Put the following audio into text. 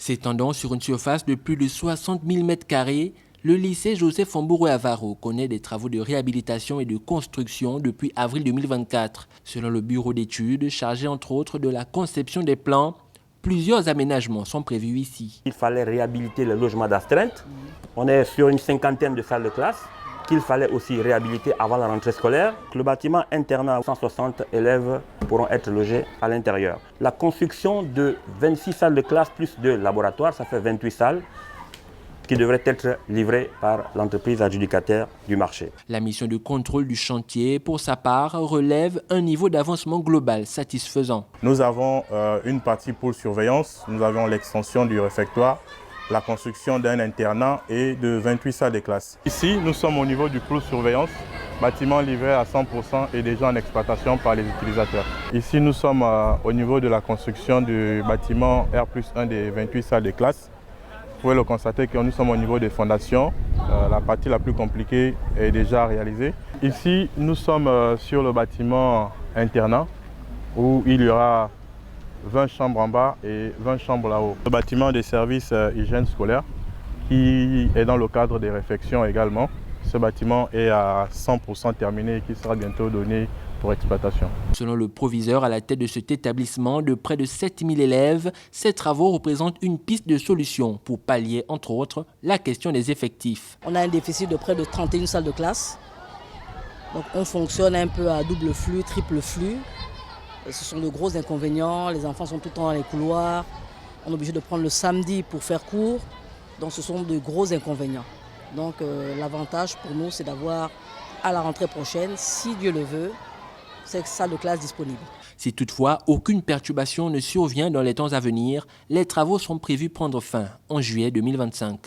S'étendant sur une surface de plus de 60 000 m², le lycée Joseph Fambourou Avaro connaît des travaux de réhabilitation et de construction depuis avril 2024. Selon le bureau d'études, chargé entre autres de la conception des plans, plusieurs aménagements sont prévus ici. Il fallait réhabiliter le logement d'astreinte. On est sur une cinquantaine de salles de classe qu'il fallait aussi réhabiliter avant la rentrée scolaire. Le bâtiment internat, 160 élèves pourront être logés à l'intérieur. La construction de 26 salles de classe plus 2 laboratoires, ça fait 28 salles qui devraient être livrées par l'entreprise adjudicataire du marché. La mission de contrôle du chantier, pour sa part, relève un niveau d'avancement global satisfaisant. Nous avons une partie pôle surveillance, nous avons l'extension du réfectoire, la construction d'un internat et de 28 salles de classe. Ici, nous sommes au niveau du pôle surveillance, bâtiment livré à 100% et déjà en exploitation par les utilisateurs. Ici, nous sommes au niveau de la construction du bâtiment R+1 des 28 salles de classe. Vous pouvez le constater que nous sommes au niveau des fondations. La partie la plus compliquée est déjà réalisée. Ici, nous sommes sur le bâtiment internat où il y aura 20 chambres en bas et 20 chambres là-haut. Le bâtiment des services hygiène scolaire qui est dans le cadre des réfections également. Ce bâtiment est à 100% terminé et qui sera bientôt donné pour exploitation. Selon le proviseur à la tête de cet établissement de près de 7000 élèves, ces travaux représentent une piste de solution pour pallier, entre autres, la question des effectifs. On a un déficit de près de 31 salles de classe. Donc on fonctionne un peu à double flux, triple flux. Ce sont de gros inconvénients. Les enfants sont tout le temps dans les couloirs. On est obligé de prendre le samedi pour faire cours. Donc ce sont de gros inconvénients. Donc l'avantage pour nous, c'est d'avoir à la rentrée prochaine, si Dieu le veut, cette salle de classe disponible. Si toutefois aucune perturbation ne survient dans les temps à venir, les travaux sont prévus prendre fin en juillet 2025.